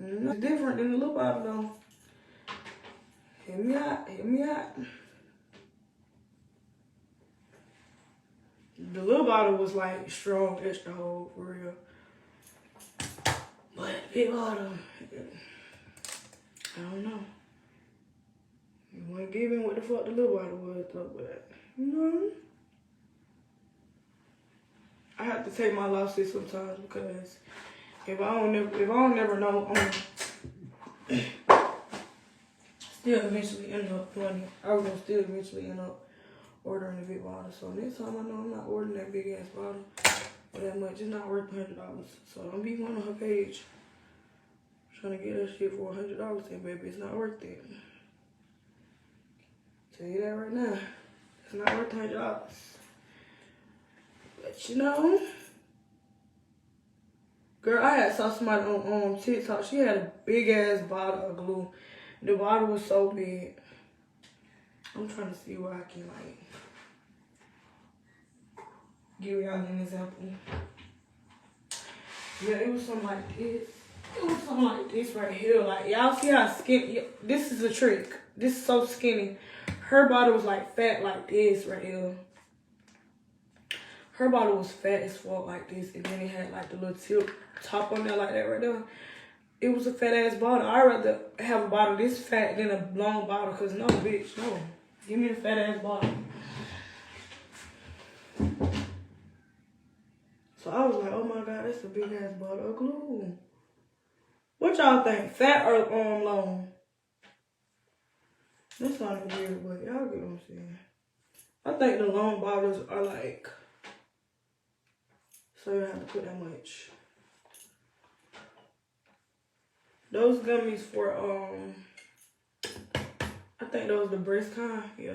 It's different than the little bottle though. Hear me out, hear me out. The little bottle was like strong, extra hold, for real. But big bottle, I don't know. You wanna give in what the fuck the little bottle was though, but you know. I have to take my losses sometimes because if I don't never know, I'm still eventually end up doing it. I was gonna still eventually end up ordering a big bottle. So next time I know I'm not ordering that big ass bottle or that much. It's not worth $100. So don't be going on her page trying to get that shit for $100 and baby, it's not worth it. Tell you that right now. It's not worth $100. But you know, girl, I saw somebody on TikTok. She had a big ass bottle of glue. The bottle was so big. I'm trying to see where I can like give y'all an example. Yeah, it was something like this. It was something like this right here. Like y'all see how skinny. This is a trick. This is so skinny. Her bottle was like fat like this right here. Her bottle was fat as fuck like this, and then it had like the little tip top on there like that right there. It was a fat ass bottle. I'd rather have a bottle this fat than a long bottle, cause no, bitch, no. Give me a fat ass bottle. So I was like, oh my god, that's a big ass bottle of glue. What y'all think, fat or long? That's not weird, but y'all get what I'm saying. I think the long bottles are like, so you don't have to put that much. Those gummies for, I think those the breast kind, yeah.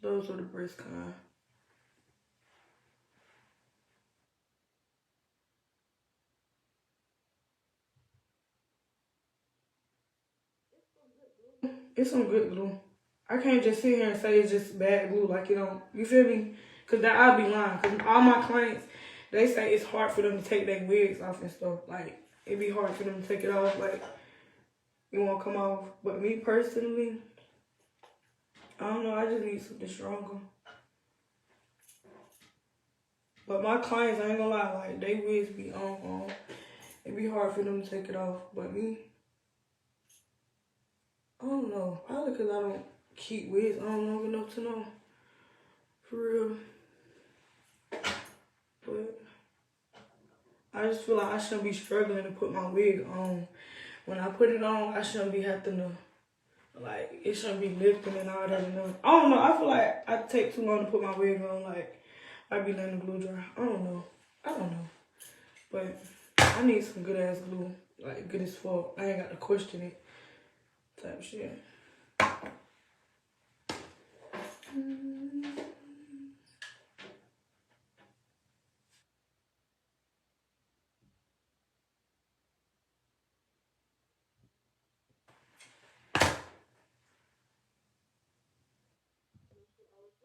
Those are the breast kind. It's some good glue. I can't just sit here and say it's just bad glue, like, you know, you feel me? Cause that I'll be lying. Cause all my clients, they say it's hard for them to take their wigs off and stuff. Like, it'd be hard for them to take it off. Like, it won't come off. But me personally, I don't know. I just need something stronger. But my clients, I ain't gonna lie, like, they wigs be on. It'd be hard for them to take it off. But me, I don't know. Probably because I don't keep wigs on long enough to know. For real. But I just feel like I shouldn't be struggling to put my wig on. When I put it on, I shouldn't be having to, like, it shouldn't be lifting and all that. And I don't know. I feel like I take too long to put my wig on. Like, I be letting the glue dry. I don't know. But I need some good ass glue. Like, good as fuck. I ain't got to question it. Type shit.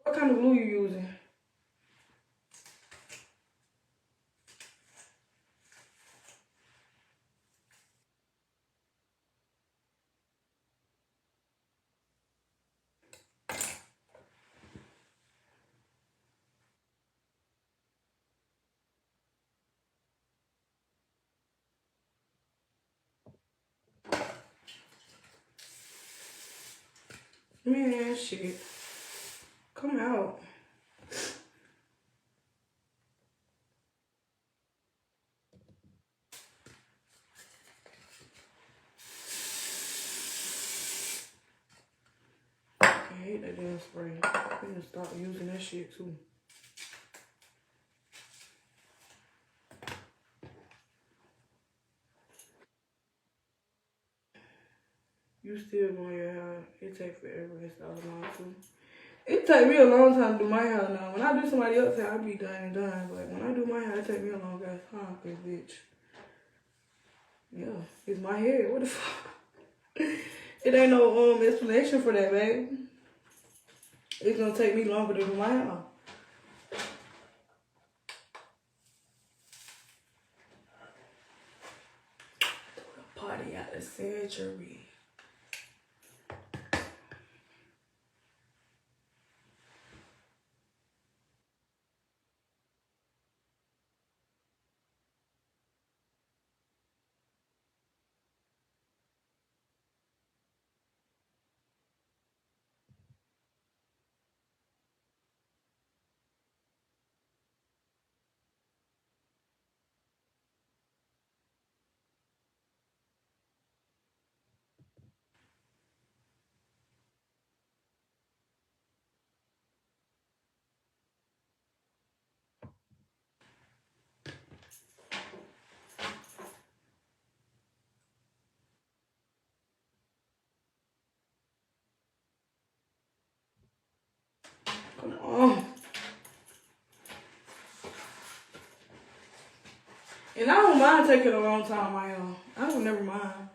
What kind of glue you using? Man, shit. Come out. I hate that damn spray. I'm gonna start using that shit too. You still doing your hair. It take forever and stuff long too. It take me a long time to do my hair now. When I do somebody else's hair, I be done and done. But when I do my hair, it take me a long ass time, cause bitch. Yeah, it's my hair. What the fuck? It ain't no explanation for that, babe. It's gonna take me longer to do my hair. the surgery. Come on. And I don't mind taking a long time on my hair. I don't never mind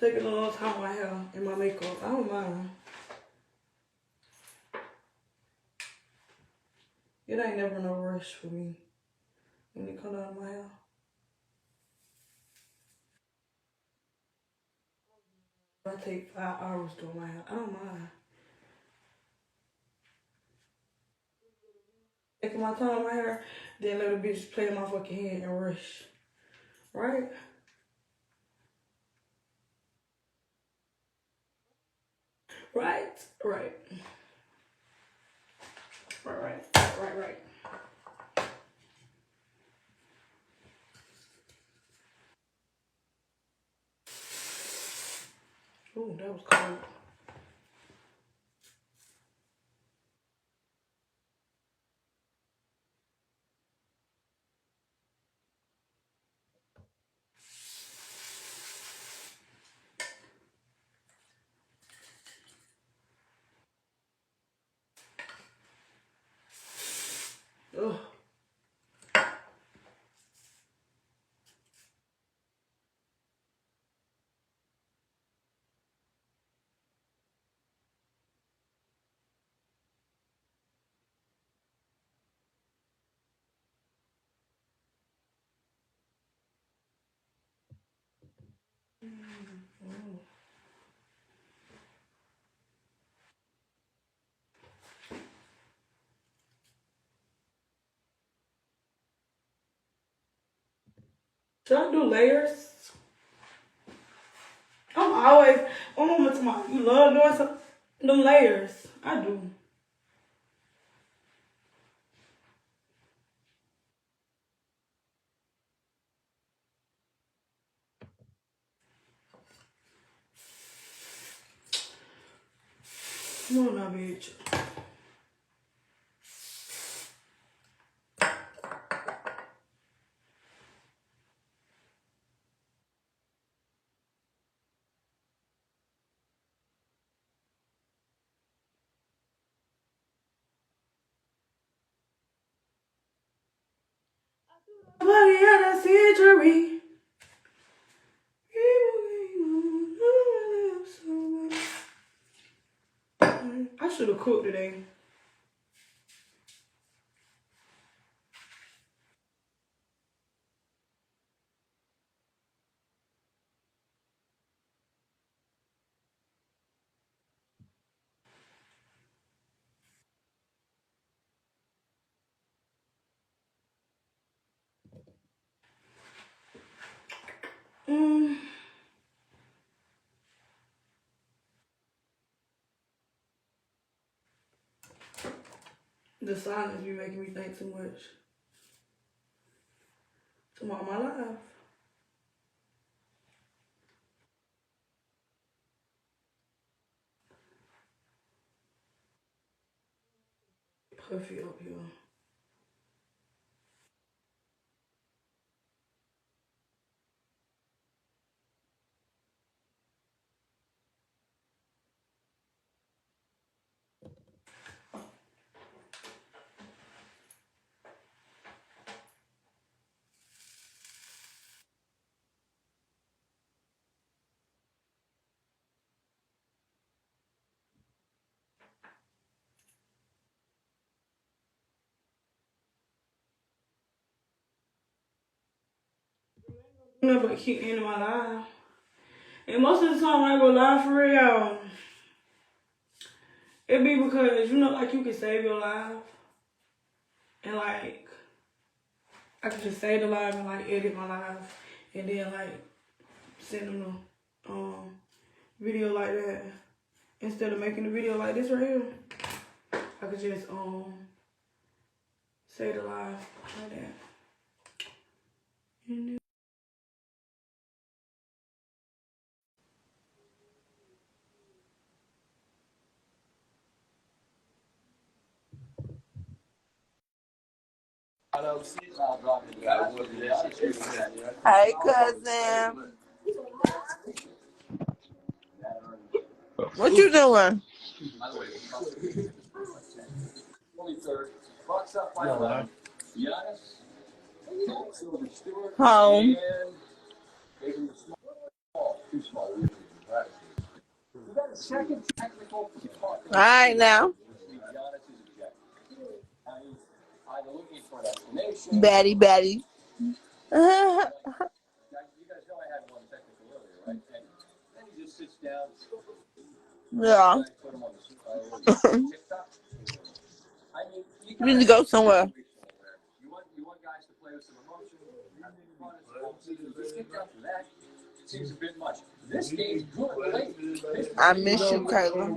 taking a long time on my hair and my makeup. I don't mind. It ain't never no rush for me when it comes out of my hair. I take 5 hours doing my hair. I don't mind. Taking my time on my hair, then let a bitch play in my fucking head and rush. Right? Right? Right. Right. Ooh, that was cold. Ugh. Should I do layers? I'm always, my mama to my, you love doing them layers. I do. Come on now, bitch. Somebody had a surgery. I should have cooked today. Mm. The silence be making me think too much. Tomorrow my life. Puffy up here. No, but keep ending my life. And most of the time when I go live for real, it be because, you know, like you can save your live. And like, I can just save the live and like edit my live. And then like send them the video like that. Instead of making a video like this right here, I could just save the live like that. And then Hey, cousin. What you doing? Home. All right now. Batty, batty. Yeah. You need to go somewhere. I miss you, Kayla.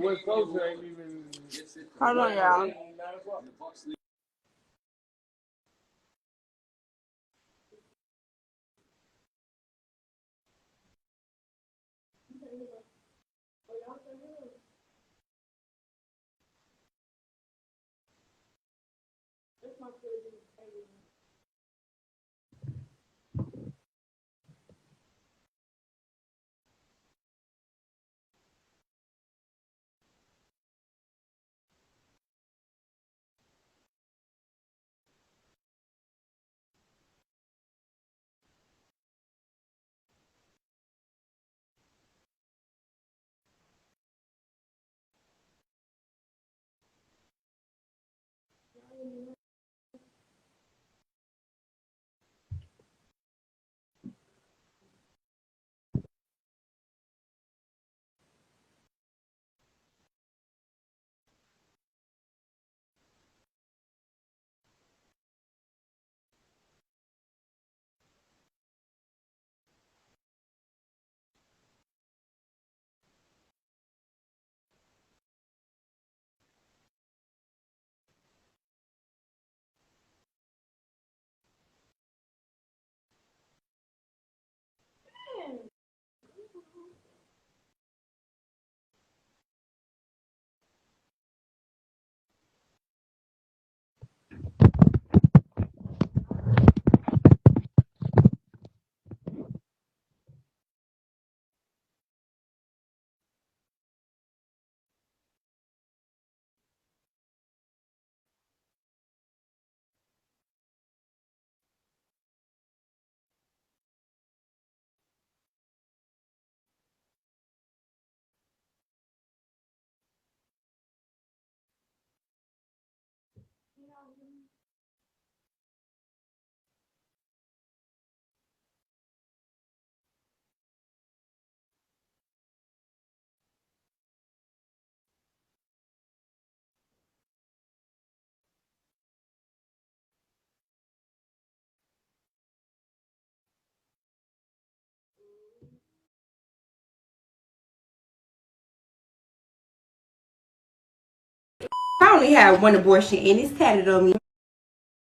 Hold on, y'all. I only had one abortion and it's tatted on me.